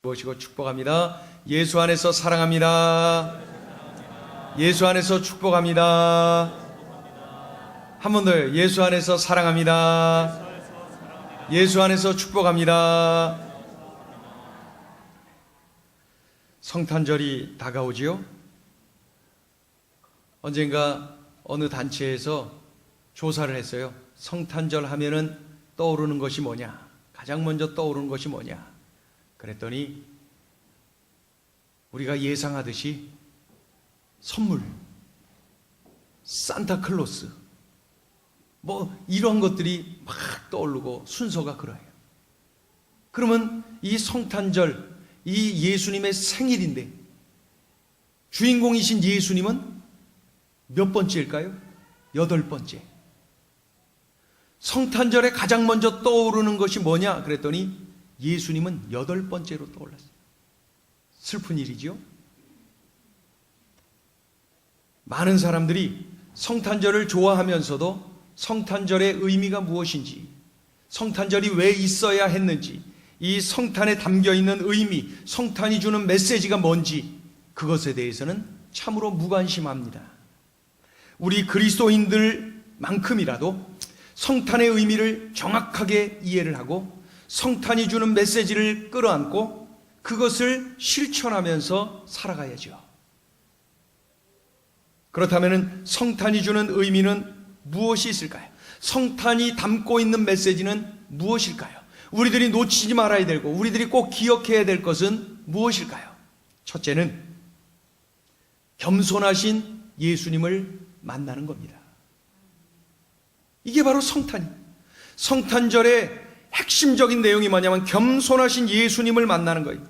모시고 축복합니다. 예수 안에서 사랑합니다. 예수 안에서 축복합니다. 한 번 더요. 예수 안에서 사랑합니다. 예수 안에서 축복합니다. 성탄절이 다가오지요. 언젠가 어느 단체에서 조사를 했어요. 성탄절 하면은 떠오르는 것이 뭐냐? 가장 먼저 떠오르는 것이 뭐냐? 그랬더니 우리가 예상하듯이 선물, 산타클로스, 뭐 이런 것들이 막 떠오르고 순서가 그래요. 그러면 이 성탄절, 이 예수님의 생일인데 주인공이신 예수님은 몇 번째일까요? 8번째. 성탄절에 가장 먼저 떠오르는 것이 뭐냐? 그랬더니 예수님은 8번째로 떠올랐어요. 슬픈 일이죠. 많은 사람들이 성탄절을 좋아하면서도 성탄절의 의미가 무엇인지, 성탄절이 왜 있어야 했는지, 이 성탄에 담겨있는 의미, 성탄이 주는 메시지가 뭔지 그것에 대해서는 참으로 무관심합니다. 우리 그리스도인들만큼이라도 성탄의 의미를 정확하게 이해를 하고 성탄이 주는 메시지를 끌어안고 그것을 실천하면서 살아가야죠. 그렇다면 성탄이 주는 의미는 무엇이 있을까요? 성탄이 담고 있는 메시지는 무엇일까요? 우리들이 놓치지 말아야 되고 우리들이 꼭 기억해야 될 것은 무엇일까요? 첫째는 겸손하신 예수님을 만나는 겁니다. 이게 바로 성탄입니다. 성탄절의 핵심적인 내용이 뭐냐면 겸손하신 예수님을 만나는 거예요.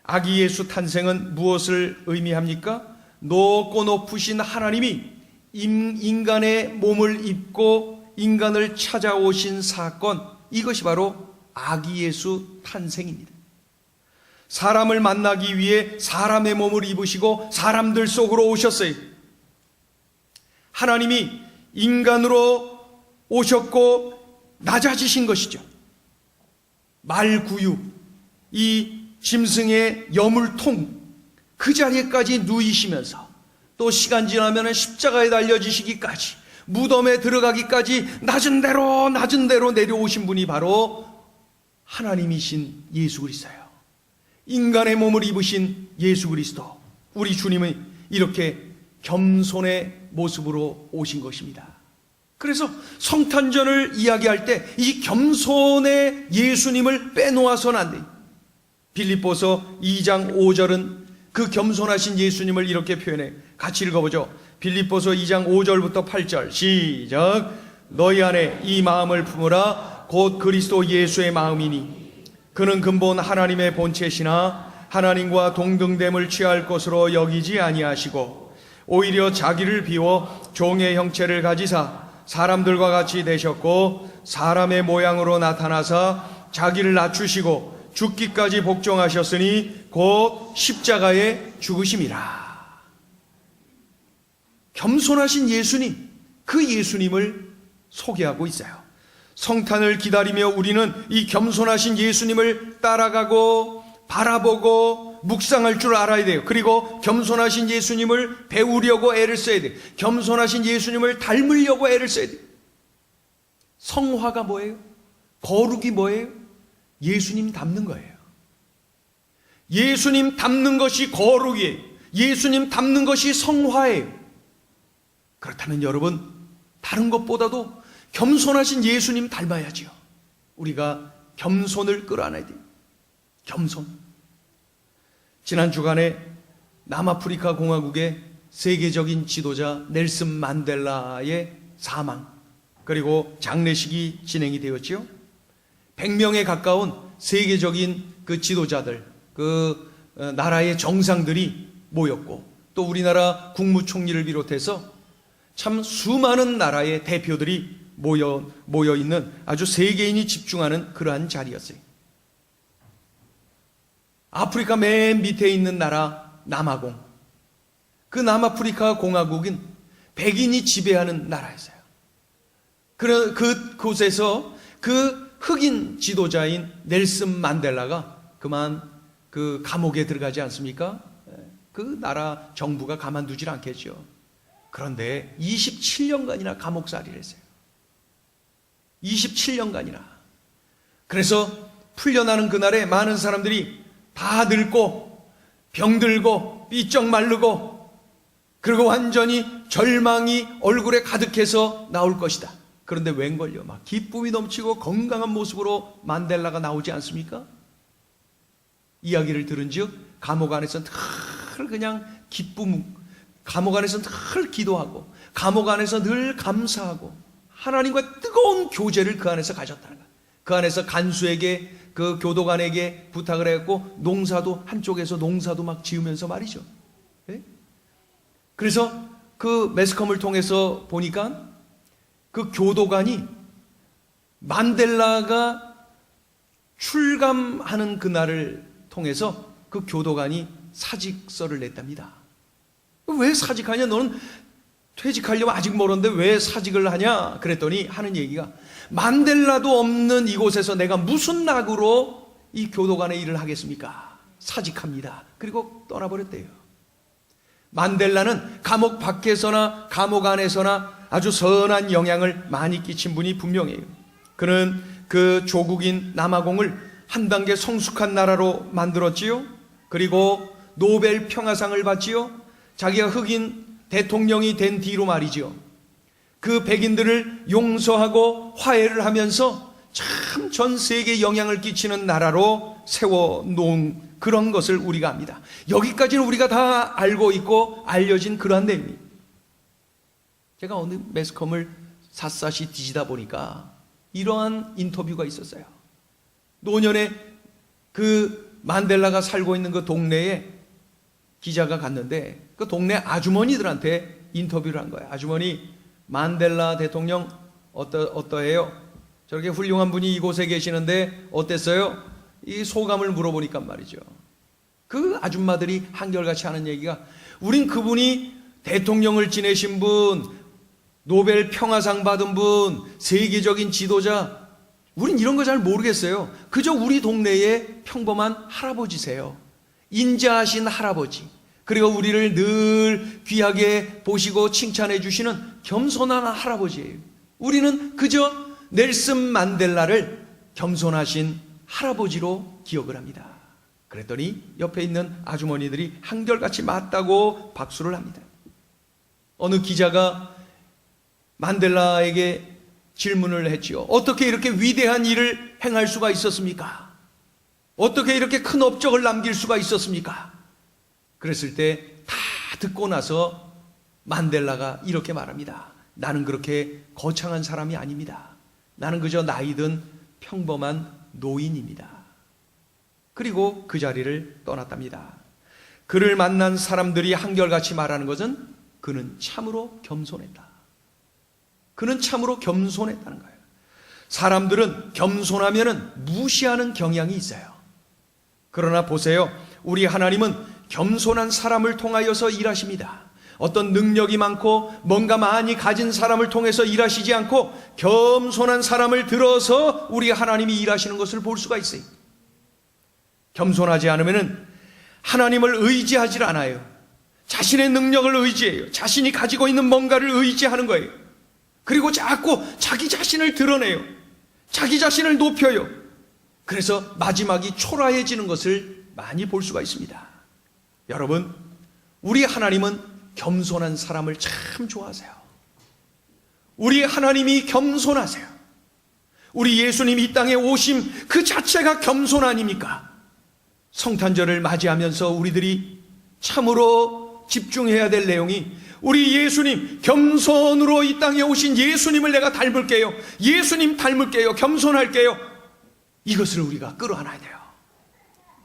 아기 예수 탄생은 무엇을 의미합니까? 높고 높으신 하나님이 인간의 몸을 입고 인간을 찾아오신 사건, 이것이 바로 아기 예수 탄생입니다. 사람을 만나기 위해 사람의 몸을 입으시고 사람들 속으로 오셨어요. 하나님이 인간으로 오셨고 낮아지신 것이죠. 말구유, 이 짐승의 여물통, 그 자리에까지 누이시면서 또 시간 지나면 십자가에 달려지시기까지, 무덤에 들어가기까지 낮은 대로 내려오신 분이 바로 하나님이신 예수 그리스도예요. 인간의 몸을 입으신 예수 그리스도, 우리 주님은 이렇게 겸손의 모습으로 오신 것입니다. 그래서 성탄절을 이야기할 때 이 겸손의 예수님을 빼놓아서는 안 돼요. 빌립보서 2장 5절은 그 겸손하신 예수님을 이렇게 표현해. 같이 읽어보죠. 빌립보서 2장 5절부터 8절 시작. 너희 안에 이 마음을 품으라. 곧 그리스도 예수의 마음이니 그는 근본 하나님의 본체시나 하나님과 동등됨을 취할 것으로 여기지 아니하시고 오히려 자기를 비워 종의 형체를 가지사 사람들과 같이 되셨고 사람의 모양으로 나타나사 자기를 낮추시고 죽기까지 복종하셨으니 곧 십자가에 죽으심이라. 겸손하신 예수님, 그 예수님을 소개하고 있어요. 성탄을 기다리며 우리는 이 겸손하신 예수님을 따라가고 바라보고 묵상할 줄 알아야 돼요. 그리고 겸손하신 예수님을 배우려고 애를 써야 돼요. 겸손하신 예수님을 닮으려고 애를 써야 돼요. 성화가 뭐예요? 거룩이 뭐예요? 예수님 닮는 거예요. 예수님 닮는 것이 거룩이에요. 예수님 닮는 것이 성화예요. 그렇다면 여러분, 다른 것보다도 겸손하신 예수님 닮아야죠. 우리가 겸손을 끌어안아야 돼요. 겸손. 지난 주간에 남아프리카 공화국의 세계적인 지도자 넬슨 만델라의 사망, 그리고 장례식이 진행이 되었지요. 100명에 가까운 세계적인 그 지도자들, 그 나라의 정상들이 모였고, 또 우리나라 국무총리를 비롯해서 참 수많은 나라의 대표들이 모여 있는 아주 세계인이 집중하는 그러한 자리였어요. 아프리카 맨 밑에 있는 나라 남아공, 그 남아프리카 공화국은 백인이 지배하는 나라였어요. 그곳에서 그 흑인 지도자인 넬슨 만델라가 그만 그 감옥에 들어가지 않습니까? 그 나라 정부가 가만두질 않겠죠. 그런데 27년간이나 감옥살이를 했어요. 27년간이나. 그래서 풀려나는 그날에 많은 사람들이 다 늙고 병들고 삐쩍 마르고 그리고 완전히 절망이 얼굴에 가득해서 나올 것이다. 그런데 웬걸요? 막 기쁨이 넘치고 건강한 모습으로 만델라가 나오지 않습니까? 이야기를 들은즉 감옥 안에서 늘 그냥 감옥 안에서 늘 기도하고 감옥 안에서 늘 감사하고 하나님과 뜨거운 교제를 그 안에서 가졌다는 거예요. 그 안에서 간수에게 그 교도관에게 부탁을 했고 농사도 한쪽에서 농사도 막 지으면서 말이죠. 네? 그래서 그 매스컴을 통해서 보니까 그 교도관이 만델라가 출감하는 그날을 통해서 그 교도관이 사직서를 냈답니다. 왜 사직하냐? 너는 퇴직하려면 아직 멀었는데 왜 사직을 하냐? 그랬더니 하는 얘기가 만델라도 없는 이곳에서 내가 무슨 낙으로 이 교도관의 일을 하겠습니까? 사직합니다. 그리고 떠나버렸대요. 만델라는 감옥 밖에서나 감옥 안에서나 아주 선한 영향을 많이 끼친 분이 분명해요. 그는 그 조국인 남아공을 한 단계 성숙한 나라로 만들었지요. 그리고 노벨 평화상을 받지요. 자기가 흑인 대통령이 된 뒤로 말이죠. 그 백인들을 용서하고 화해를 하면서 참 전 세계에 영향을 끼치는 나라로 세워놓은 그런 것을 우리가 압니다. 여기까지는 우리가 다 알고 있고 알려진 그러한 내용입니다. 제가 어느 매스컴을 샅샅이 뒤지다 보니까 이러한 인터뷰가 있었어요. 노년에 그 만델라가 살고 있는 그 동네에 기자가 갔는데 그 동네 아주머니들한테 인터뷰를 한 거예요. 아주머니, 만델라 대통령 어떠해요? 저렇게 훌륭한 분이 이곳에 계시는데 어땠어요? 이 소감을 물어보니까 말이죠. 그 아줌마들이 한결같이 하는 얘기가 우린 그분이 대통령을 지내신 분, 노벨 평화상 받은 분, 세계적인 지도자, 우린 이런 거 잘 모르겠어요. 그저 우리 동네의 평범한 할아버지세요. 인자하신 할아버지. 그리고 우리를 늘 귀하게 보시고 칭찬해 주시는 겸손한 할아버지예요. 우리는 그저 넬슨 만델라를 겸손하신 할아버지로 기억을 합니다. 그랬더니 옆에 있는 아주머니들이 한결같이 맞다고 박수를 합니다. 어느 기자가 만델라에게 질문을 했지요. 어떻게 이렇게 위대한 일을 행할 수가 있었습니까? 어떻게 이렇게 큰 업적을 남길 수가 있었습니까? 그랬을 때 다 듣고 나서 만델라가 이렇게 말합니다. 나는 그렇게 거창한 사람이 아닙니다. 나는 그저 나이든 평범한 노인입니다. 그리고 그 자리를 떠났답니다. 그를 만난 사람들이 한결같이 말하는 것은 그는 참으로 겸손했다. 그는 참으로 겸손했다는 거예요. 사람들은 겸손하면은 무시하는 경향이 있어요. 그러나 보세요. 우리 하나님은 겸손한 사람을 통하여서 일하십니다. 어떤 능력이 많고 뭔가 많이 가진 사람을 통해서 일하시지 않고 겸손한 사람을 들어서 우리 하나님이 일하시는 것을 볼 수가 있어요. 겸손하지 않으면은 하나님을 의지하지 않아요. 자신의 능력을 의지해요. 자신이 가지고 있는 뭔가를 의지하는 거예요. 그리고 자꾸 자기 자신을 드러내요. 자기 자신을 높여요. 그래서 마지막이 초라해지는 것을 많이 볼 수가 있습니다. 여러분, 우리 하나님은 겸손한 사람을 참 좋아하세요. 우리 하나님이 겸손하세요. 우리 예수님이 이 땅에 오심 그 자체가 겸손 아닙니까? 성탄절을 맞이하면서 우리들이 참으로 집중해야 될 내용이 우리 예수님, 겸손으로 이 땅에 오신 예수님을 내가 닮을게요. 예수님 닮을게요. 겸손할게요. 이것을 우리가 끌어안아야 돼요.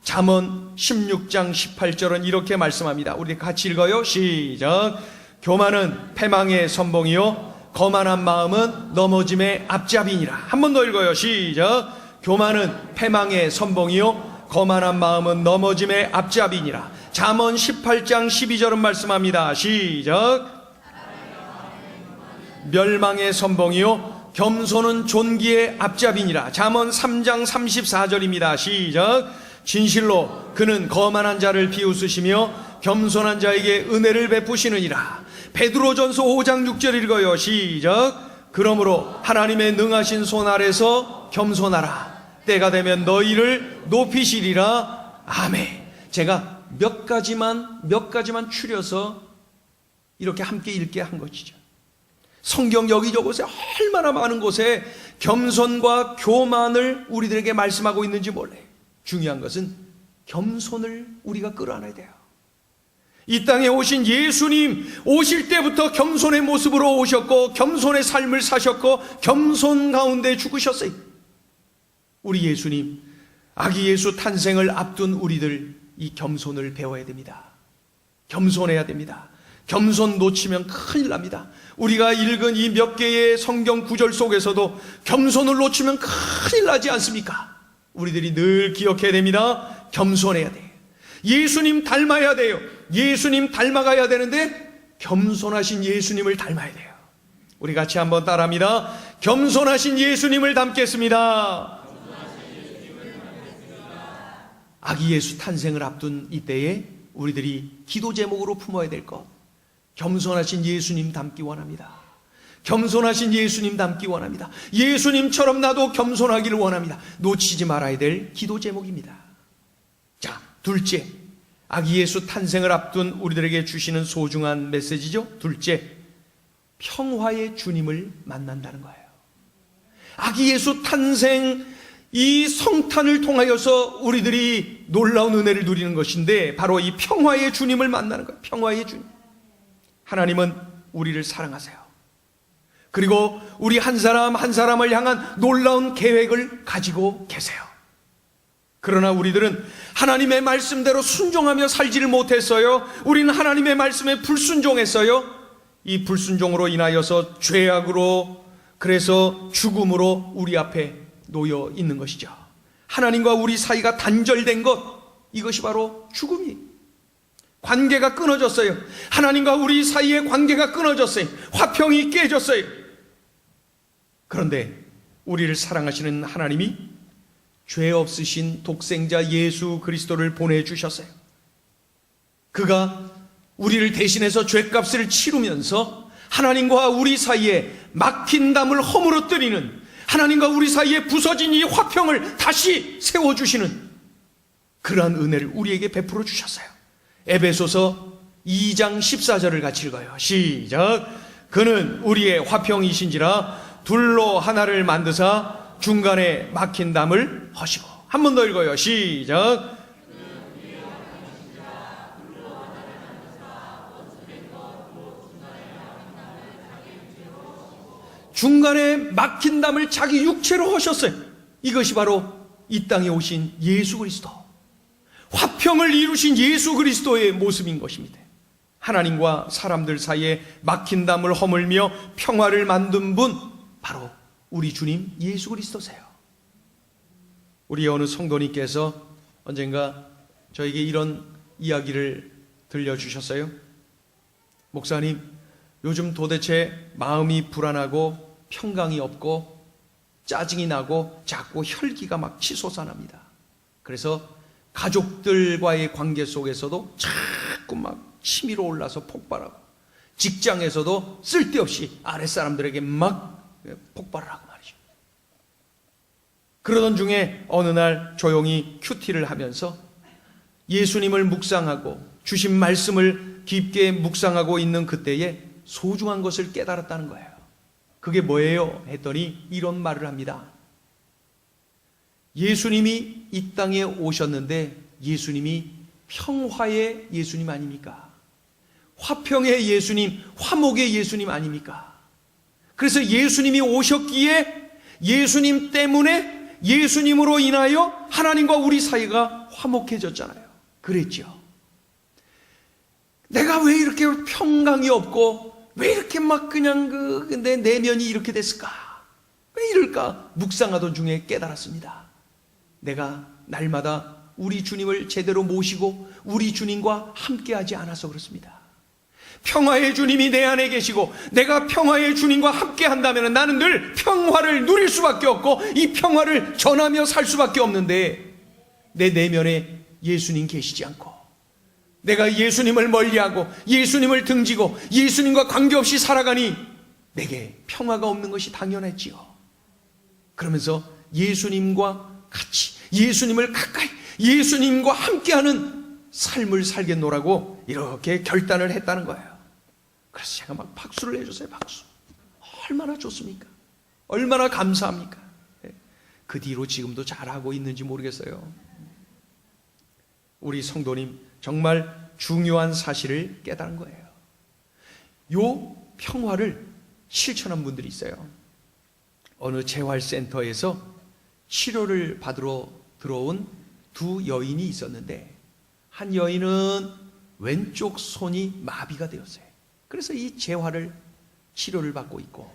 잠언 16장 18절은 이렇게 말씀합니다. 우리 같이 읽어요. 시작. 교만은 패망의 선봉이요 거만한 마음은 넘어짐의 앞잡이니라. 한 번 더 읽어요. 시작. 교만은 패망의 선봉이요 거만한 마음은 넘어짐의 앞잡이니라. 잠언 18장 12절은 말씀합니다. 시작. 멸망의 선봉이요 겸손은 존귀의 앞잡이니라. 잠언 3장 34절입니다. 시작. 진실로 그는 거만한 자를 비웃으시며 겸손한 자에게 은혜를 베푸시느니라. 베드로전서 5장 6절 읽어요. 시작. 그러므로 하나님의 능하신 손 아래서 겸손하라. 때가 되면 너희를 높이시리라. 아멘. 제가 몇 가지만 추려서 이렇게 함께 읽게 한 것이죠. 성경 여기저곳에 얼마나 많은 곳에 겸손과 교만을 우리들에게 말씀하고 있는지 몰라요. 중요한 것은 겸손을 우리가 끌어안아야 돼요. 이 땅에 오신 예수님, 오실 때부터 겸손의 모습으로 오셨고 겸손의 삶을 사셨고 겸손 가운데 죽으셨어요. 우리 예수님, 아기 예수 탄생을 앞둔 우리들, 이 겸손을 배워야 됩니다. 겸손해야 됩니다. 겸손 놓치면 큰일 납니다. 우리가 읽은 이 몇 개의 성경 구절 속에서도 겸손을 놓치면 큰일 나지 않습니까? 우리들이 늘 기억해야 됩니다. 겸손해야 돼요. 예수님 닮아야 돼요. 예수님 닮아가야 되는데 겸손하신 예수님을 닮아야 돼요. 우리 같이 한번 따라합니다. 겸손하신 예수님을 닮겠습니다. 아기 예수 탄생을 앞둔 이때에 우리들이 기도 제목으로 품어야 될 것, 겸손하신 예수님 닮기 원합니다. 겸손하신 예수님 닮기 원합니다. 예수님처럼 나도 겸손하기를 원합니다. 놓치지 말아야 될 기도 제목입니다. 자, 둘째, 아기 예수 탄생을 앞둔 우리들에게 주시는 소중한 메시지죠. 둘째, 평화의 주님을 만난다는 거예요. 아기 예수 탄생, 이 성탄을 통하여서 우리들이 놀라운 은혜를 누리는 것인데 바로 이 평화의 주님을 만나는 거예요. 평화의 주님. 하나님은 우리를 사랑하세요. 그리고 우리 한 사람 한 사람을 향한 놀라운 계획을 가지고 계세요. 그러나 우리들은 하나님의 말씀대로 순종하며 살지를 못했어요. 우리는 하나님의 말씀에 불순종했어요. 이 불순종으로 인하여서 죄악으로, 그래서 죽음으로 우리 앞에 놓여 있는 것이죠. 하나님과 우리 사이가 단절된 것, 이것이 바로 죽음이, 관계가 끊어졌어요. 하나님과 우리 사이의 관계가 끊어졌어요. 화평이 깨졌어요. 그런데 우리를 사랑하시는 하나님이 죄 없으신 독생자 예수 그리스도를 보내주셨어요. 그가 우리를 대신해서 죄값을 치르면서 하나님과 우리 사이에 막힌 담을 허물어뜨리는, 하나님과 우리 사이에 부서진 이 화평을 다시 세워주시는 그러한 은혜를 우리에게 베풀어 주셨어요. 에베소서 2장 14절을 같이 읽어요. 시작. 그는 우리의 화평이신지라 둘로 하나를 만드사 중간에 막힌 담을 허시고. 한 번 더 읽어요. 시작. 중간에 막힌 담을 자기 육체로 하셨어요. 이것이 바로 이 땅에 오신 예수 그리스도, 화평을 이루신 예수 그리스도의 모습인 것입니다. 하나님과 사람들 사이에 막힌 담을 허물며 평화를 만든 분, 바로 우리 주님 예수 그리스도세요. 우리 어느 성도님께서 언젠가 저에게 이런 이야기를 들려주셨어요. 목사님, 요즘 도대체 마음이 불안하고 평강이 없고 짜증이 나고 자꾸 혈기가 막 치솟아납니다. 그래서 가족들과의 관계 속에서도 자꾸 막 치밀어 올라서 폭발하고, 직장에서도 쓸데없이 아랫사람들에게 막 폭발을 하고 말이죠. 그러던 중에 어느 날 조용히 큐티를 하면서 예수님을 묵상하고 주신 말씀을 깊게 묵상하고 있는 그때에 소중한 것을 깨달았다는 거예요. 그게 뭐예요? 했더니 이런 말을 합니다. 예수님이 이 땅에 오셨는데 예수님이 평화의 예수님 아닙니까? 화평의 예수님, 화목의 예수님 아닙니까? 그래서 예수님이 오셨기에 예수님 때문에, 예수님으로 인하여 하나님과 우리 사이가 화목해졌잖아요. 그랬죠. 내가 왜 이렇게 평강이 없고 왜 이렇게 막 그냥 내 내면이 이렇게 됐을까? 왜 이럴까? 묵상하던 중에 깨달았습니다. 내가 날마다 우리 주님을 제대로 모시고 우리 주님과 함께하지 않아서 그렇습니다. 평화의 주님이 내 안에 계시고 내가 평화의 주님과 함께한다면 나는 늘 평화를 누릴 수밖에 없고 이 평화를 전하며 살 수밖에 없는데, 내 내면에 예수님 계시지 않고 내가 예수님을 멀리하고 예수님을 등지고 예수님과 관계없이 살아가니 내게 평화가 없는 것이 당연했지요. 그러면서 예수님과 같이, 예수님을 가까이, 예수님과 함께하는 삶을 살겠노라고 이렇게 결단을 했다는 거예요. 그래서 제가 막 박수를 해줬어요. 박수. 얼마나 좋습니까? 얼마나 감사합니까? 그 뒤로 지금도 잘하고 있는지 모르겠어요. 우리 성도님, 정말 중요한 사실을 깨달은 거예요. 요 평화를 실천한 분들이 있어요. 어느 재활센터에서 치료를 받으러 들어온 두 여인이 있었는데, 한 여인은 왼쪽 손이 마비가 되었어요. 그래서 이 재활을 치료를 받고 있고,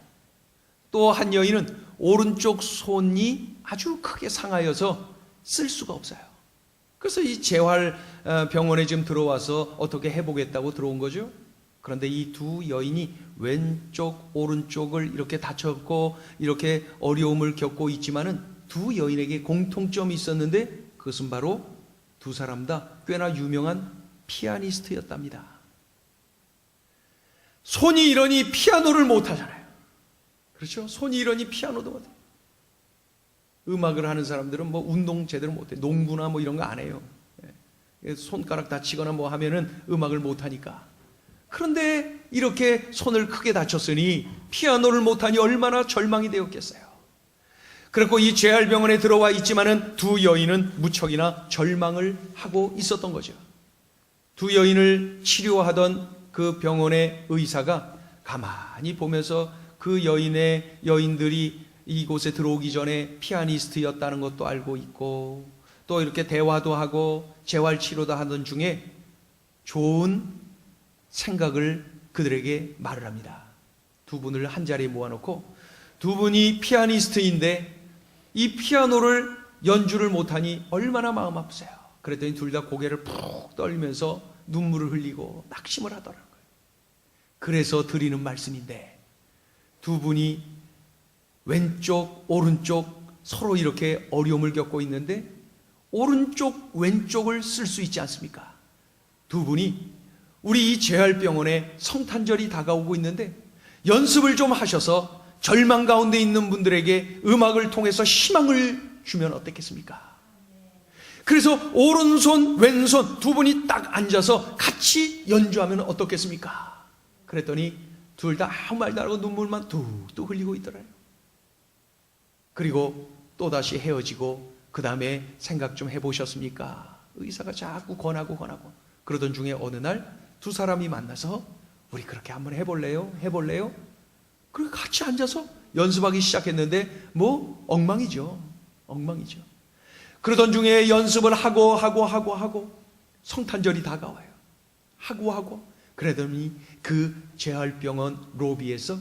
또 한 여인은 오른쪽 손이 아주 크게 상하여서 쓸 수가 없어요. 그래서 이 재활병원에 지금 들어와서 어떻게 해보겠다고 들어온 거죠. 그런데 이 두 여인이 왼쪽 오른쪽을 이렇게 다쳤고 이렇게 어려움을 겪고 있지만은 두 여인에게 공통점이 있었는데, 그것은 바로 두 사람 다 꽤나 유명한 피아니스트였답니다. 손이 이러니 피아노를 못하잖아요. 그렇죠? 손이 이러니 피아노도 못해요. 음악을 하는 사람들은 뭐 운동 제대로 못해요. 농구나 뭐 이런 거 안 해요. 손가락 다치거나 뭐 하면은 음악을 못하니까. 그런데 이렇게 손을 크게 다쳤으니 피아노를 못하니 얼마나 절망이 되었겠어요. 그리고 이 재활병원에 들어와 있지만은 두 여인은 무척이나 절망을 하고 있었던 거죠. 두 여인을 치료하던 그 병원의 의사가 가만히 보면서 그 여인들이 이곳에 들어오기 전에 피아니스트였다는 것도 알고 있고, 또 이렇게 대화도 하고 재활치료도 하던 중에 좋은 생각을 그들에게 말을 합니다. 두 분을 한 자리에 모아놓고, 두 분이 피아니스트인데 이 피아노를 연주를 못하니 얼마나 마음 아프세요. 그랬더니 둘 다 고개를 푹 떨면서 눈물을 흘리고 낙심을 하더라고요. 그래서 드리는 말씀인데, 두 분이 왼쪽 오른쪽 서로 이렇게 어려움을 겪고 있는데 오른쪽 왼쪽을 쓸 수 있지 않습니까? 두 분이 우리 이 재활병원에 성탄절이 다가오고 있는데 연습을 좀 하셔서 절망 가운데 있는 분들에게 음악을 통해서 희망을 주면 어떻겠습니까? 그래서 오른손 왼손 두 분이 딱 앉아서 같이 연주하면 어떻겠습니까? 그랬더니 둘 다 아무 말도 안 하고 눈물만 뚝뚝 흘리고 있더래요. 그리고 또다시 헤어지고 그 다음에 생각 좀 해보셨습니까? 의사가 자꾸 권하고 그러던 중에 어느 날 두 사람이 만나서 우리 그렇게 한번 해볼래요? 그리고 같이 앉아서 연습하기 시작했는데 뭐 엉망이죠. 그러던 중에 연습을 하고 성탄절이 다가와요. 하고 그러더니 그 재활병원 로비에서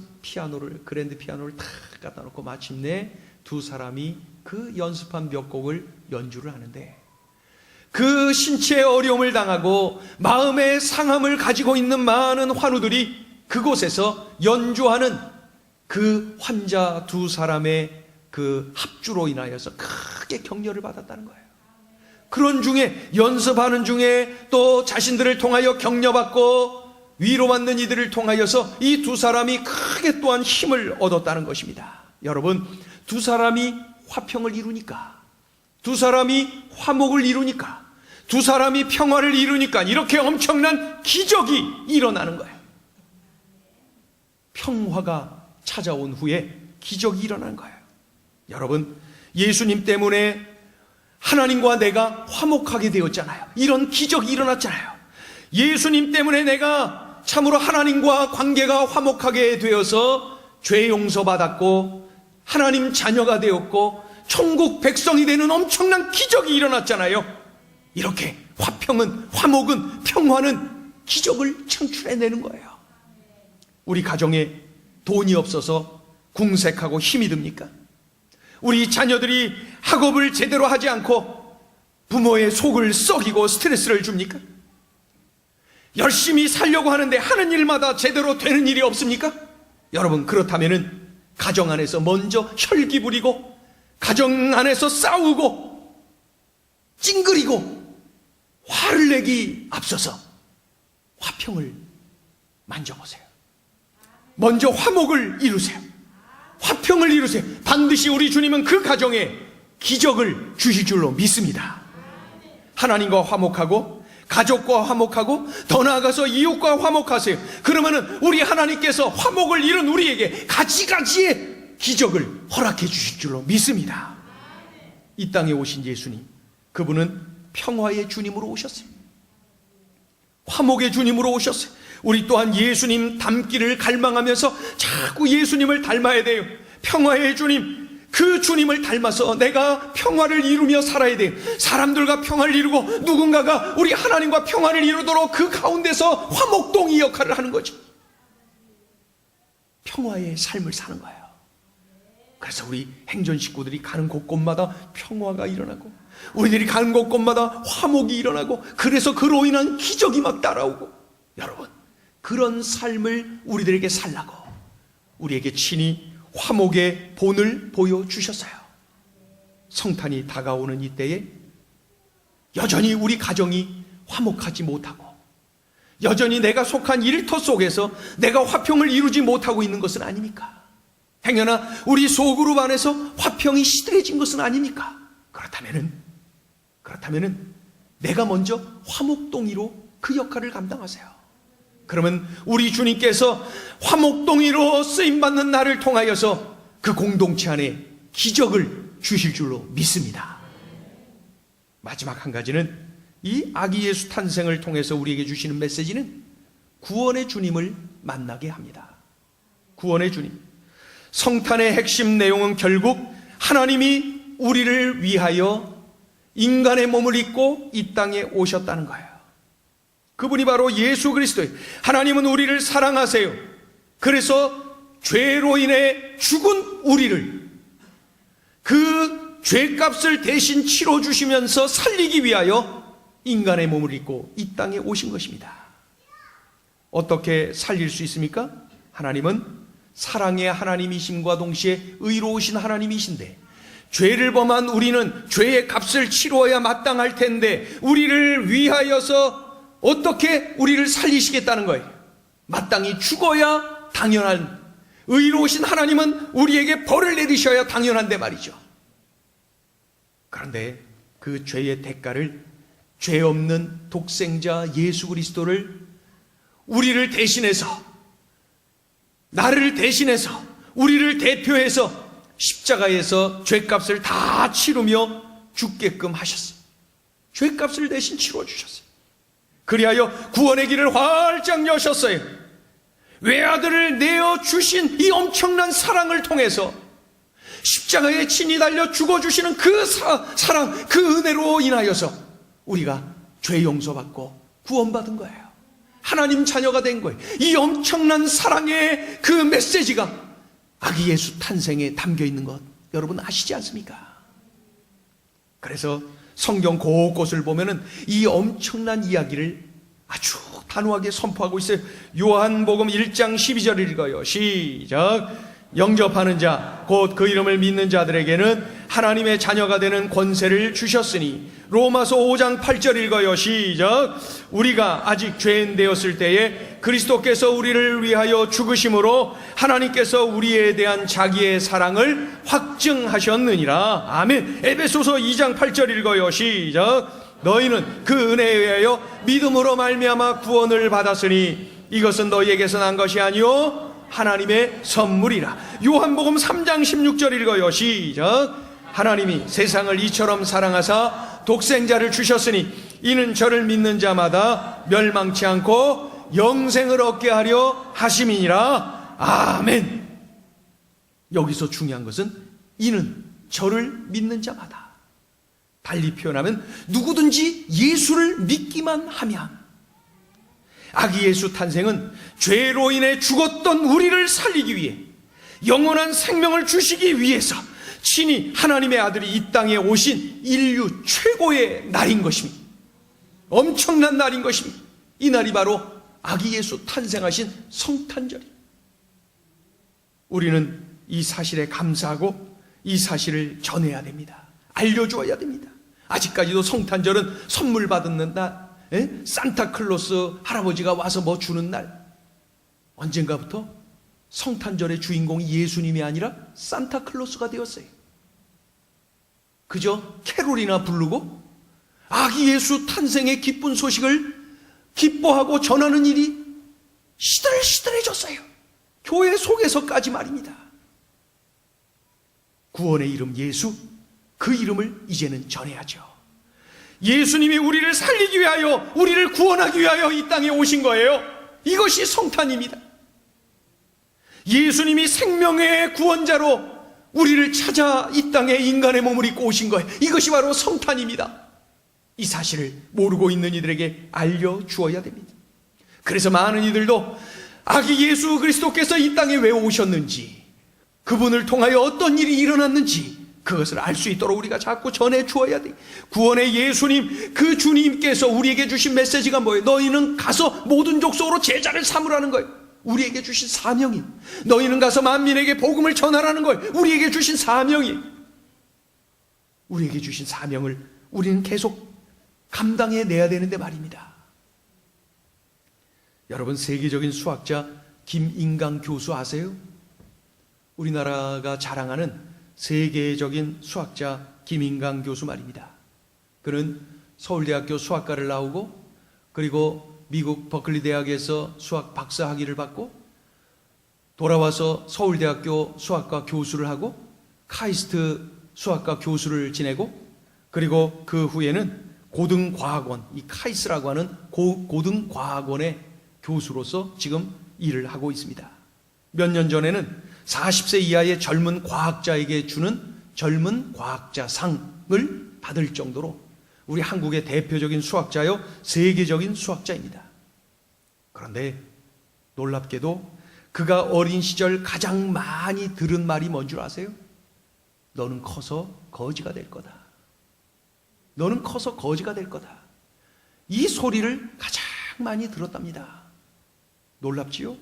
그랜드 피아노를 탁 갖다 놓고 마침내 두 사람이 그 연습한 몇 곡을 연주를 하는데, 그 신체의 어려움을 당하고 마음의 상함을 가지고 있는 많은 환우들이 그곳에서 연주하는 그 환자 두 사람의 그 합주로 인하여서 크게 격려를 받았다는 거예요. 그런 중에 연습하는 중에 또 자신들을 통하여 격려받고 위로받는 이들을 통하여서 이 두 사람이 크게 또한 힘을 얻었다는 것입니다. 여러분, 두 사람이 화평을 이루니까, 두 사람이 화목을 이루니까, 두 사람이 평화를 이루니까 이렇게 엄청난 기적이 일어나는 거예요. 평화가 찾아온 후에 기적이 일어나는 거예요. 여러분, 예수님 때문에 하나님과 내가 화목하게 되었잖아요. 이런 기적이 일어났잖아요. 예수님 때문에 내가 참으로 하나님과 관계가 화목하게 되어서 죄 용서받았고 하나님 자녀가 되었고 천국 백성이 되는 엄청난 기적이 일어났잖아요. 이렇게 화목은, 평화는 기적을 창출해내는 거예요. 우리 가정에 돈이 없어서 궁색하고 힘이 듭니까? 우리 자녀들이 학업을 제대로 하지 않고 부모의 속을 썩이고 스트레스를 줍니까? 열심히 살려고 하는데 하는 일마다 제대로 되는 일이 없습니까? 여러분, 그렇다면은 가정 안에서 먼저 혈기 부리고 가정 안에서 싸우고 찡그리고 화를 내기 앞서서 화평을 만져보세요. 먼저 화목을 이루세요. 화평을 이루세요. 반드시 우리 주님은 그 가정에 기적을 주실 줄로 믿습니다. 하나님과 화목하고 가족과 화목하고 더 나아가서 이웃과 화목하세요. 그러면은 우리 하나님께서 화목을 이룬 우리에게 가지가지의 기적을 허락해 주실 줄로 믿습니다. 이 땅에 오신 예수님, 그분은 평화의 주님으로 오셨어요. 화목의 주님으로 오셨어요. 우리 또한 예수님 닮기를 갈망하면서 자꾸 예수님을 닮아야 돼요. 평화의 주님, 그 주님을 닮아서 내가 평화를 이루며 살아야 돼요. 사람들과 평화를 이루고 누군가가 우리 하나님과 평화를 이루도록 그 가운데서 화목동이 역할을 하는 거죠. 평화의 삶을 사는 거예요. 그래서 우리 행전 식구들이 가는 곳곳마다 평화가 일어나고, 우리들이 가는 곳곳마다 화목이 일어나고, 그래서 그로 인한 기적이 막 따라오고, 여러분, 그런 삶을 우리들에게 살라고 우리에게 친히 화목의 본을 보여주셨어요. 성탄이 다가오는 이때에 여전히 우리 가정이 화목하지 못하고, 여전히 내가 속한 일터 속에서 내가 화평을 이루지 못하고 있는 것은 아닙니까? 행여나 우리 소그룹 안에서 화평이 시들해진 것은 아닙니까? 그렇다면은 내가 먼저 화목동이로 그 역할을 감당하세요. 그러면 우리 주님께서 화목동이로 쓰임받는 나를 통하여서 그 공동체 안에 기적을 주실 줄로 믿습니다. 마지막 한 가지는 이 아기 예수 탄생을 통해서 우리에게 주시는 메시지는 구원의 주님을 만나게 합니다. 구원의 주님. 성탄의 핵심 내용은 결국 하나님이 우리를 위하여 인간의 몸을 입고 이 땅에 오셨다는 거예요. 그분이 바로 예수 그리스도예요. 하나님은 우리를 사랑하세요. 그래서 죄로 인해 죽은 우리를 그 죄값을 대신 치러주시면서 살리기 위하여 인간의 몸을 입고 이 땅에 오신 것입니다. 어떻게 살릴 수 있습니까? 하나님은 사랑의 하나님이심과 동시에 의로우신 하나님이신데, 죄를 범한 우리는 죄의 값을 치루어야 마땅할 텐데 우리를 위하여서 어떻게 우리를 살리시겠다는 거예요. 마땅히 죽어야 당연한, 의로우신 하나님은 우리에게 벌을 내리셔야 당연한데 말이죠. 그런데 그 죄의 대가를 죄 없는 독생자 예수 그리스도를 우리를 대신해서, 나를 대신해서, 우리를 대표해서 십자가에서 죄값을 다 치르며 죽게끔 하셨어요. 죄값을 대신 치러주셨어요. 그리하여 구원의 길을 활짝 여셨어요. 외아들을 내어주신 이 엄청난 사랑을 통해서 십자가에 친히 달려 죽어주시는 그 사랑, 그 은혜로 인하여서 우리가 죄 용서받고 구원받은 거예요. 하나님 자녀가 된 거예요. 이 엄청난 사랑의 그 메시지가 아기 예수 탄생에 담겨 있는 것 여러분 아시지 않습니까? 그래서 성경 곳곳을 보면은 이 엄청난 이야기를 아주 단호하게 선포하고 있어요. 요한복음 1장 12절을 읽어요. 시작. 영접하는 자, 곧 그 이름을 믿는 자들에게는 하나님의 자녀가 되는 권세를 주셨으니. 로마서 5장 8절 읽어요. 시작. 우리가 아직 죄인 되었을 때에 그리스도께서 우리를 위하여 죽으심으로 하나님께서 우리에 대한 자기의 사랑을 확증하셨느니라. 아멘. 에베소서 2장 8절 읽어요. 시작. 너희는 그 은혜에 의하여 믿음으로 말미암아 구원을 받았으니 이것은 너희에게서 난 것이 아니요 하나님의 선물이라. 요한복음 3장 16절 읽어요. 시작. 하나님이 세상을 이처럼 사랑하사 독생자를 주셨으니 이는 저를 믿는 자마다 멸망치 않고 영생을 얻게 하려 하심이니라. 아멘. 여기서 중요한 것은 이는 저를 믿는 자마다. 달리 표현하면 누구든지 예수를 믿기만 하면. 아기 예수 탄생은 죄로 인해 죽었던 우리를 살리기 위해, 영원한 생명을 주시기 위해서 친히 하나님의 아들이 이 땅에 오신 인류 최고의 날인 것입니다. 엄청난 날인 것입니다. 이 날이 바로 아기 예수 탄생하신 성탄절입니다. 우리는 이 사실에 감사하고 이 사실을 전해야 됩니다. 알려주어야 됩니다. 아직까지도 성탄절은 선물 받는 날, 산타클로스 할아버지가 와서 뭐 주는 날. 언젠가부터 성탄절의 주인공이 예수님이 아니라 산타클로스가 되었어요. 그저 캐롤이나 부르고 아기 예수 탄생의 기쁜 소식을 기뻐하고 전하는 일이 시들시들해졌어요. 교회 속에서까지 말입니다. 구원의 이름 예수, 그 이름을 이제는 전해야죠. 예수님이 우리를 살리기 위하여, 우리를 구원하기 위하여 이 땅에 오신 거예요. 이것이 성탄입니다. 예수님이 생명의 구원자로 우리를 찾아 이 땅에 인간의 몸을 입고 오신 거예요. 이것이 바로 성탄입니다. 이 사실을 모르고 있는 이들에게 알려주어야 됩니다. 그래서 많은 이들도 아기 예수 그리스도께서 이 땅에 왜 오셨는지, 그분을 통하여 어떤 일이 일어났는지 그것을 알 수 있도록 우리가 자꾸 전해주어야 돼. 구원의 예수님, 그 주님께서 우리에게 주신 메시지가 뭐예요? 너희는 가서 모든 족속으로 제자를 삼으라는 거예요. 우리에게 주신 사명이. 너희는 가서 만민에게 복음을 전하라는 거예요. 우리에게 주신 사명이. 우리에게 주신 사명을 우리는 계속 감당해내야 되는데 말입니다. 여러분, 세계적인 수학자 김인강 교수 아세요? 우리나라가 자랑하는 세계적인 수학자 김인강 교수 말입니다. 그는 서울대학교 수학과를 나오고, 그리고 미국 버클리 대학에서 수학 박사 학위를 받고, 돌아와서 서울대학교 수학과 교수를 하고, 카이스트 수학과 교수를 지내고, 그리고 그 후에는 고등과학원, 이 카이스라고 하는 고등과학원의 교수로서 지금 일을 하고 있습니다. 몇 년 전에는 40세 이하의 젊은 과학자에게 주는 젊은 과학자상을 받을 정도로 우리 한국의 대표적인 수학자요, 세계적인 수학자입니다. 그런데 놀랍게도 그가 어린 시절 가장 많이 들은 말이 뭔 줄 아세요? 너는 커서 거지가 될 거다. 너는 커서 거지가 될 거다. 이 소리를 가장 많이 들었답니다. 놀랍지요?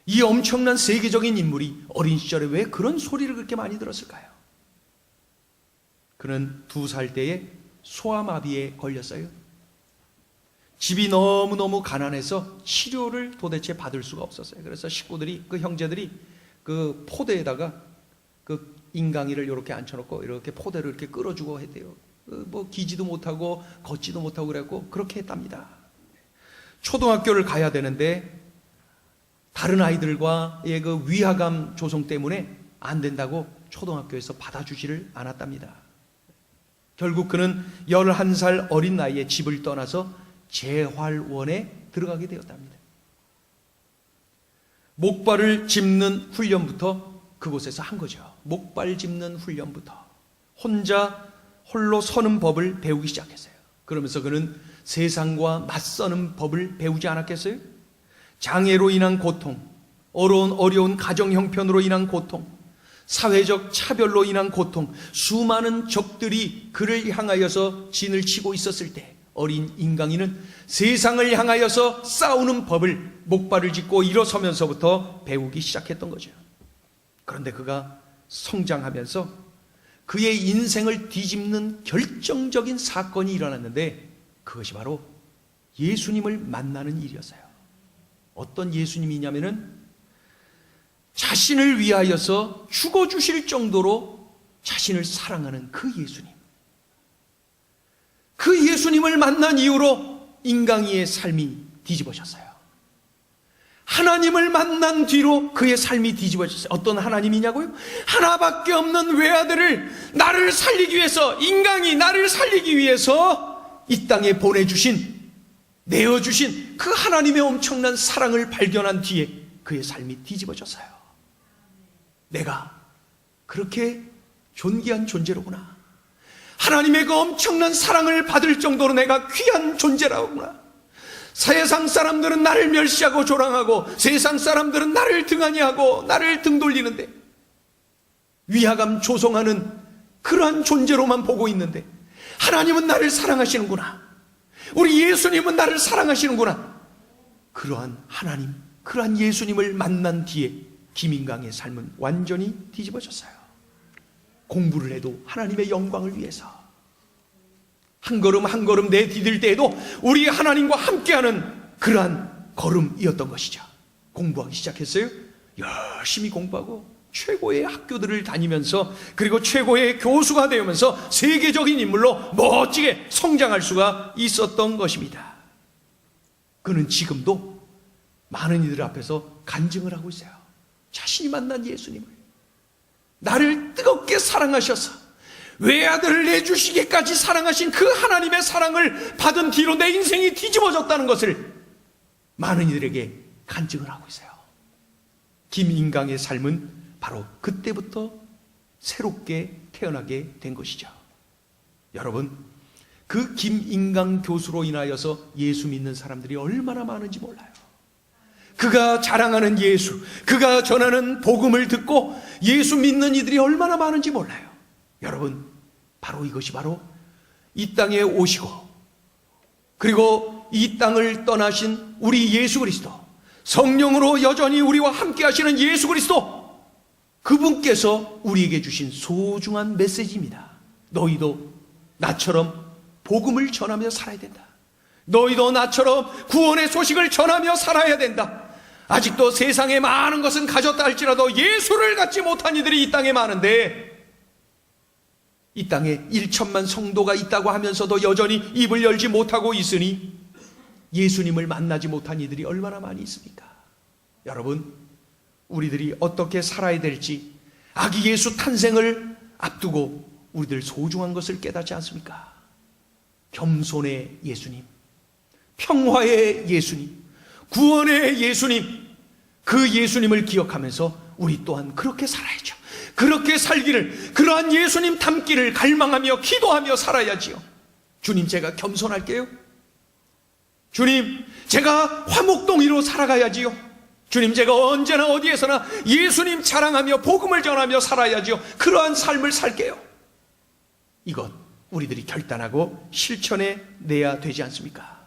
이 엄청난 세계적인 인물이 어린 시절에 왜 그런 소리를 그렇게 많이 들었을까요? 그는 2살 때에 소아마비에 걸렸어요. 집이 너무너무 가난해서 치료를 도대체 받을 수가 없었어요. 그래서 식구들이, 그 형제들이 그 포대에다가 그 인강이를 이렇게 앉혀놓고 이렇게 포대를 이렇게 끌어주고 했대요. 뭐 기지도 못하고 걷지도 못하고 그랬고 그렇게 했답니다. 초등학교를 가야 되는데 다른 아이들과의 그 위화감 조성 때문에 안 된다고 초등학교에서 받아주지를 않았답니다. 결국 그는 11살 어린 나이에 집을 떠나서 재활원에 들어가게 되었답니다. 목발을 짚는 훈련부터 그곳에서 한 거죠. 목발 짚는 훈련부터 홀로 서는 법을 배우기 시작했어요. 그러면서 그는 세상과 맞서는 법을 배우지 않았겠어요? 장애로 인한 고통, 어려운 가정 형편으로 인한 고통, 사회적 차별로 인한 고통, 수많은 적들이 그를 향하여서 진을 치고 있었을 때 어린 인강이는 세상을 향하여서 싸우는 법을 목발을 짚고 일어서면서부터 배우기 시작했던 거죠. 그런데 그가 성장하면서 그의 인생을 뒤집는 결정적인 사건이 일어났는데 그것이 바로 예수님을 만나는 일이었어요. 어떤 예수님이냐면은 자신을 위하여서 죽어주실 정도로 자신을 사랑하는 그 예수님. 그 예수님을 만난 이후로 인강이의 삶이 뒤집어졌어요. 하나님을 만난 뒤로 그의 삶이 뒤집어졌어요. 어떤 하나님이냐고요? 하나밖에 없는 외아들을 나를 살리기 위해서, 인강이 나를 살리기 위해서 이 땅에 보내주신, 내어주신 그 하나님의 엄청난 사랑을 발견한 뒤에 그의 삶이 뒤집어졌어요. 내가 그렇게 존귀한 존재로구나. 하나님의 그 엄청난 사랑을 받을 정도로 내가 귀한 존재라구나. 세상 사람들은 나를 멸시하고 조랑하고 세상 사람들은 나를 등한히하고 나를 등 돌리는데 위화감 조성하는 그러한 존재로만 보고 있는데 하나님은 나를 사랑하시는구나. 우리 예수님은 나를 사랑하시는구나. 그러한 하나님, 그러한 예수님을 만난 뒤에 김인강의 삶은 완전히 뒤집어졌어요. 공부를 해도 하나님의 영광을 위해서, 한 걸음 한 걸음 내디딜 때에도 우리 하나님과 함께하는 그러한 걸음이었던 것이죠. 공부하기 시작했어요. 열심히 공부하고 최고의 학교들을 다니면서, 그리고 최고의 교수가 되면서 세계적인 인물로 멋지게 성장할 수가 있었던 것입니다. 그는 지금도 많은 이들 앞에서 간증을 하고 있어요. 자신이 만난 예수님을, 나를 뜨겁게 사랑하셔서 외아들을 내주시기까지 사랑하신 그 하나님의 사랑을 받은 뒤로 내 인생이 뒤집어졌다는 것을 많은 이들에게 간증을 하고 있어요. 김인강의 삶은 바로 그때부터 새롭게 태어나게 된 것이죠. 여러분, 그 김인강 교수로 인하여서 예수 믿는 사람들이 얼마나 많은지 몰라요. 그가 자랑하는 예수, 그가 전하는 복음을 듣고 예수 믿는 이들이 얼마나 많은지 몰라요. 여러분, 바로 이것이 바로 이 땅에 오시고 그리고 이 땅을 떠나신 우리 예수 그리스도, 성령으로 여전히 우리와 함께 하시는 예수 그리스도, 그분께서 우리에게 주신 소중한 메시지입니다. 너희도 나처럼 복음을 전하며 살아야 된다. 너희도 나처럼 구원의 소식을 전하며 살아야 된다. 아직도 세상에 많은 것은 가졌다 할지라도 예수를 갖지 못한 이들이 이 땅에 많은데, 이 땅에 1천만 성도가 있다고 하면서도 여전히 입을 열지 못하고 있으니 예수님을 만나지 못한 이들이 얼마나 많이 있습니까? 여러분, 우리들이 어떻게 살아야 될지 아기 예수 탄생을 앞두고 우리들 소중한 것을 깨닫지 않습니까? 겸손의 예수님, 평화의 예수님, 구원의 예수님, 그 예수님을 기억하면서 우리 또한 그렇게 살아야죠. 그렇게 살기를, 그러한 예수님 닮기를 갈망하며 기도하며 살아야지요. 주님, 제가 겸손할게요. 주님, 제가 화목동이로 살아가야지요. 주님, 제가 언제나 어디에서나 예수님 자랑하며 복음을 전하며 살아야지요. 그러한 삶을 살게요. 이것 우리들이 결단하고 실천해 내야 되지 않습니까?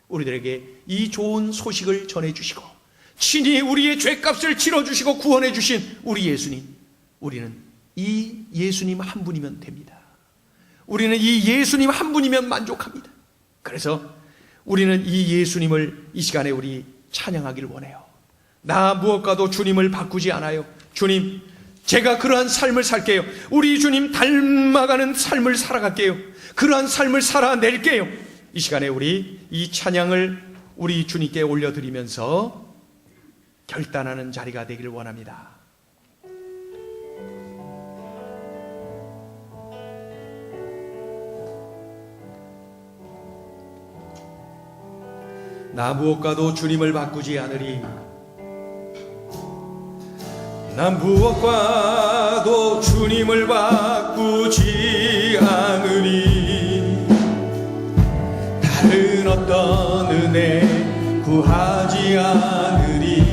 우리들에게 이 좋은 소식을 전해주시고 친히 우리의 죄값을 치러주시고 구원해 주신 우리 예수님, 우리는 이 예수님 한 분이면 됩니다. 우리는 이 예수님 한 분이면 만족합니다. 그래서 우리는 이 예수님을 이 시간에 우리 찬양하기를 원해요. 나 무엇과도 주님을 바꾸지 않아요. 주님, 제가 그러한 삶을 살게요. 우리 주님 닮아가는 삶을 살아갈게요. 그러한 삶을 살아낼게요. 이 시간에 우리 이 찬양을 우리 주님께 올려드리면서 결단하는 자리가 되기를 원합니다. 나 무엇과도 주님을 바꾸지 않으리. 나 무엇과도 주님을 바꾸지 않으리. 다른 어떤 은혜 구하지 않으리.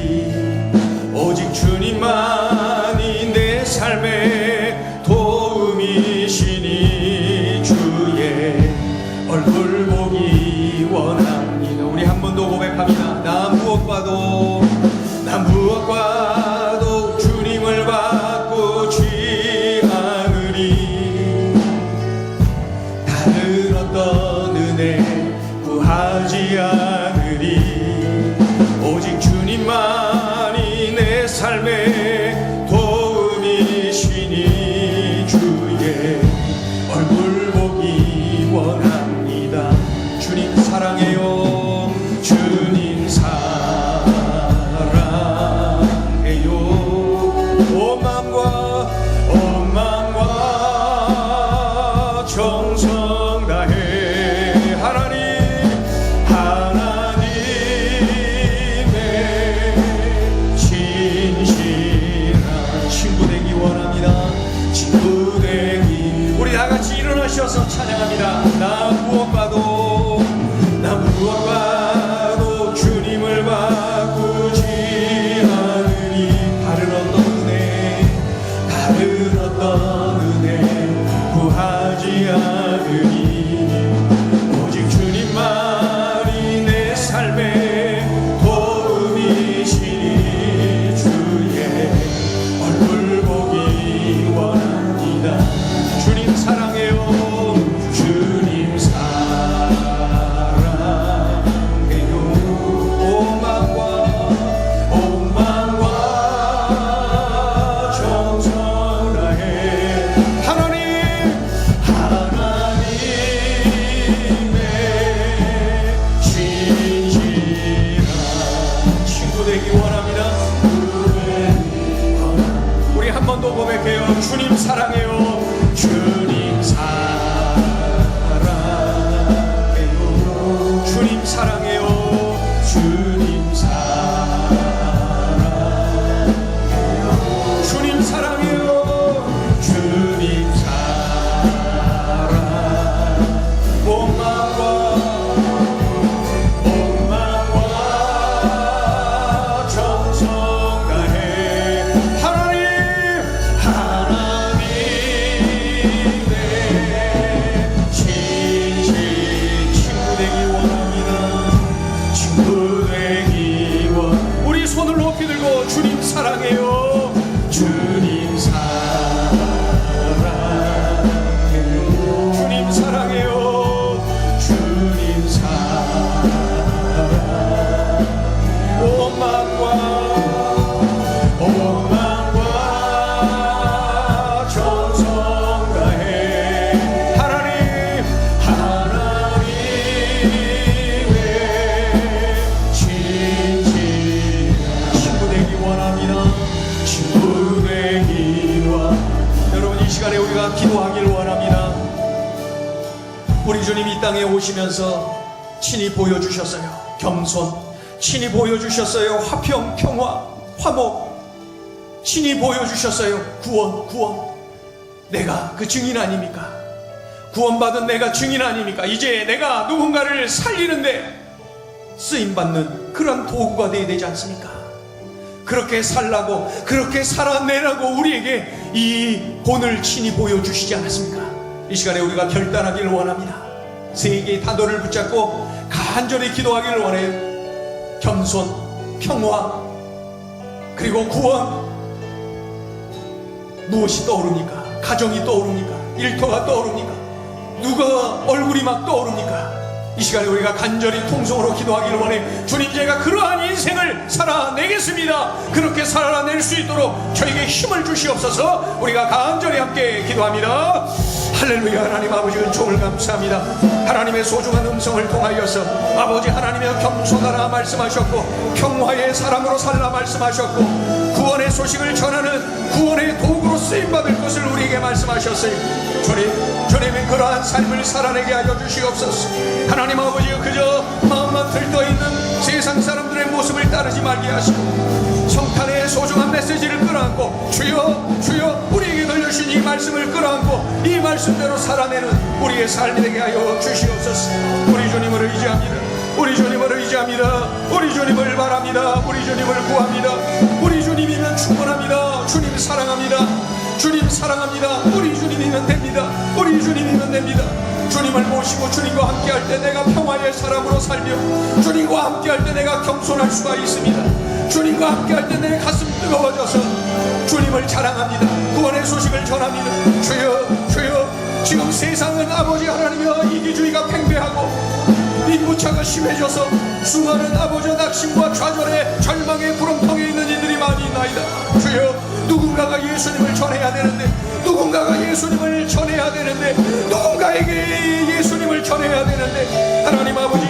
오직 주님만이 내 삶의 도움이시니 주의 얼굴 보기 원합니다. 우리 한 번 더 고백합니다. 나 무엇과도 주님을 바꾸지 않으리. 다른 어떤 은혜 구하지 않으리. 오직 주님만이 내 삶의 도움이시니 주의 얼굴 보기 원합니다. 주님 사랑해요. 주님 사랑해요. 온 마음과 정성 다해 하나님의 진실한 친구 되기 원합니다. 친구 되기. 우리 다 같이 일어나셔서 찬양합니다. 나 무엇과도 사랑해요. 주님 사랑해요. 주님 사랑해요. 주님 사랑해요. 오만과 정성 다해 하나님의 친구 되기 원합니다. 친구 되기 원합니다. 여러분, 이 시간에 우리가 기도하기를 원합니다. 우리 주님 이 땅에 오시면서 친히 보여주셨어요. 겸손, 친히 보여주셨어요. 화평, 평화, 화목, 친히 보여주셨어요. 구원. 내가 그 증인 아닙니까? 구원받은 내가 증인 아닙니까? 이제 내가 누군가를 살리는데 쓰임받는 그런 도구가 되어야 되지 않습니까? 그렇게 살라고, 그렇게 살아내라고 우리에게 이 본을 친히 보여주시지 않았습니까? 이 시간에 우리가 결단하기를 원합니다. 세 개의 단어를 붙잡고 간절히 기도하기를 원해요. 겸손, 평화, 그리고 구원. 무엇이 떠오릅니까? 가정이 떠오릅니까? 일터가 떠오릅니까? 누가 얼굴이 막 떠오릅니까? 이 시간에 우리가 간절히 통성으로 기도하기를 원해. 주님, 제가 그러한 인생을 살아내겠습니다. 그렇게 살아낼 수 있도록 저에게 힘을 주시옵소서. 우리가 간절히 함께 기도합니다. 할렐루야. 하나님 아버지, 은총을 감사합니다. 하나님의 소중한 음성을 통하여서 아버지 하나님의 겸손하라 말씀하셨고, 평화의 사람으로 살라 말씀하셨고, 구원의 소식을 전하는 구원의 도구로 쓰임받을 것을 우리에게 말씀하셨어요. 주님의 그러한 삶을 살아내게 하여 주시옵소서. 하나님 아버지, 그저 마음만 들떠있는 세상 사람들의 모습을 따르지 말게 하시고, 성탄의 소중한 메시지를 끌어안고 주여 우리에게 들려주신 이 말씀을 끌어안고 이 말씀대로 살아내는 우리의 삶이 되게 하여 주시옵소서. 우리 주님을 의지합니다. 우리 주님을 의지합니다. 우리 주님을 바랍니다. 우리 주님을 구합니다. 우리 주님이면 충분합니다. 주님 사랑합니다. 주님 사랑합니다. 우리 주님이면 됩니다. 우리 주님이면 됩니다. 주님을 모시고 주님과 함께할 때 내가 평화의 사람으로 살며, 주님과 함께할 때 내가 겸손할 수가 있습니다. 주님과 함께할 때 내 가슴 뜨거워져서 주님을 자랑합니다. 구원의 소식을 전합니다. 주여 지금 세상은 아버지 하나님이여 이기주의가 팽배하고 인구차가 심해져서 수많은 아버지 낙심과 좌절의 절망의 구렁텅이에 있는 이들이 많이 있나이다. 주여, 누군가가 예수님을 전해야 되는데, 누군가가 예수님을 전해야 되는데, 누군가에게 예수님을 전해야 되는데, 하나님 아버지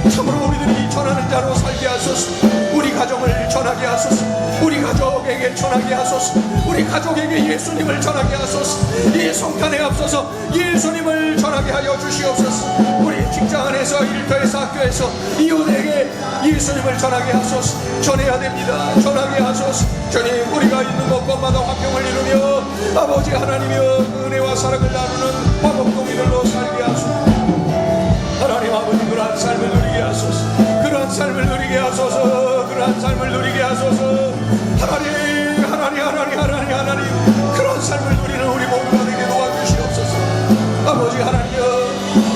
참으로 우리들이 전하는 자로 살게 하소서. 우리 가정을 전하게 하소서. 우리 가족에게 전하게 하소서. 우리 가족에게 예수님을 전하게 하소서. 이 성탄에 앞서서 예수님을 전하게 하여 주시옵소서. 우리 직장 안에서, 일터에서, 학교에서 이웃에게 예수님을 전하게 하소서. 전해야 됩니다. 전하게 하소서. 주님, 우리가 있는 곳곳마다 화평을 이루며 아버지 하나님이여 은혜와 사랑을 나누는 화목동이들로 살게 하소서. 하나님 아버지, 그러한 삶을 누리게 하소서. 그러한 삶을 누리게 하소서. 그러한 삶을 누리게 하소서. 하나님 그런 삶을 누리는 우리 모두가 되게 도와주시옵소서. 아버지 하나님여,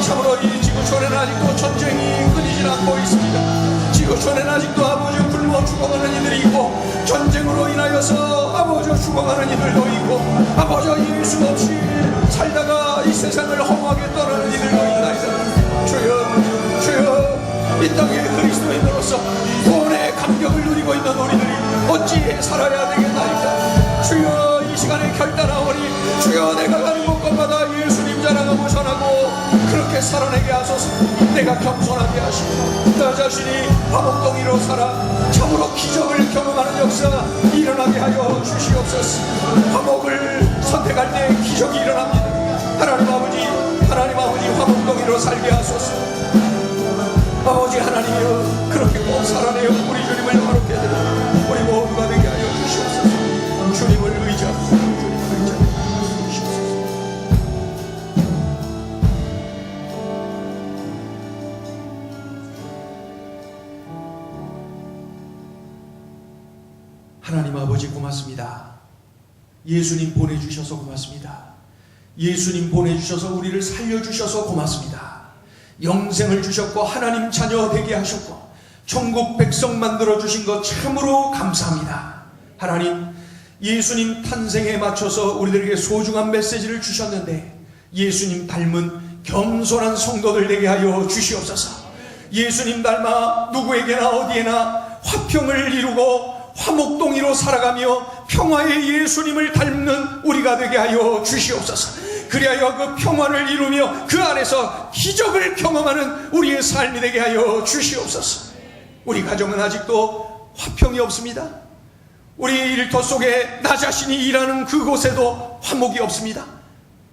참으로 이 지구촌에는 아직도 전쟁이 끊이질 않고 있습니다. 지구촌에는 아직도 아버지 굶어 죽어가는 이들이 있고, 전쟁으로 인하여서 아버지 죽어가는 이들도 있고, 아버지 예수 없이 살다가 이 세상을 허무하게 떠나는 이들도 있나이다. 주여 이 땅에 그리스도인으로서 구원의 감격을 누리고 있는 우리들이 어찌 살아야 되겠나이까. 주여, 이 시간에 결단하오니 주여, 내가 가는 곳곳마다 예수님 자랑하고 전하고 그렇게 살아내게 하소서. 내가 겸손하게 하시고 나 자신이 화목동이로 살아 참으로 기적을 경험하는 역사 일어나게 하여 주시옵소서. 화목을 선택할 때 기적이 일어납니다. 하나님 아버지 화목동이로 살게 하소서. 아버지 하나님이여, 그렇게 꼭 살아내어 우리 주님을 영화롭게 해드려 우리 모두가 되게 하여 주시옵소서. 주님을 의지하고 주시옵소서. 하나님 아버지 고맙습니다. 예수님 보내주셔서 고맙습니다. 예수님 보내주셔서 우리를 살려주셔서 고맙습니다. 영생을 주셨고 하나님 자녀 되게 하셨고 천국 백성 만들어주신 것 참으로 감사합니다. 하나님, 예수님 탄생에 맞춰서 우리들에게 소중한 메시지를 주셨는데 예수님 닮은 겸손한 성도들 되게 하여 주시옵소서. 예수님 닮아 누구에게나 어디에나 화평을 이루고 화목동이로 살아가며 평화의 예수님을 닮는 우리가 되게 하여 주시옵소서. 그리하여 그 평화를 이루며 그 안에서 기적을 경험하는 우리의 삶이 되게 하여 주시옵소서. 우리 가정은 아직도 화평이 없습니다. 우리 일터 속에 나 자신이 일하는 그곳에도 화목이 없습니다.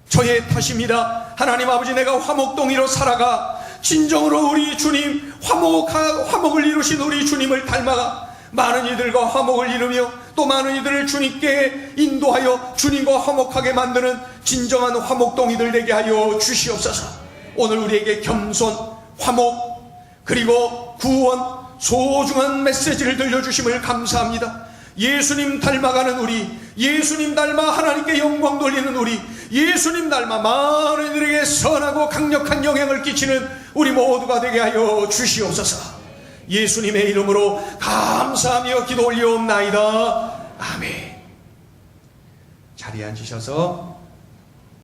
저의 탓입니다. 하나님 아버지, 내가 화목동이로 살아가 진정으로 우리 주님 화목을 이루신 우리 주님을 닮아가 많은 이들과 화목을 이루며 또 많은 이들을 주님께 인도하여 주님과 화목하게 만드는 진정한 화목동이들 되게 하여 주시옵소서. 오늘 우리에게 겸손, 화목, 그리고 구원, 소중한 메시지를 들려주심을 감사합니다. 예수님 닮아가는 우리, 예수님 닮아 하나님께 영광 돌리는 우리, 예수님 닮아 많은 이들에게 선하고 강력한 영향을 끼치는 우리 모두가 되게 하여 주시옵소서. 예수님의 이름으로 감사하며 기도 올리옵나이다. 아멘. 자리에 앉으셔서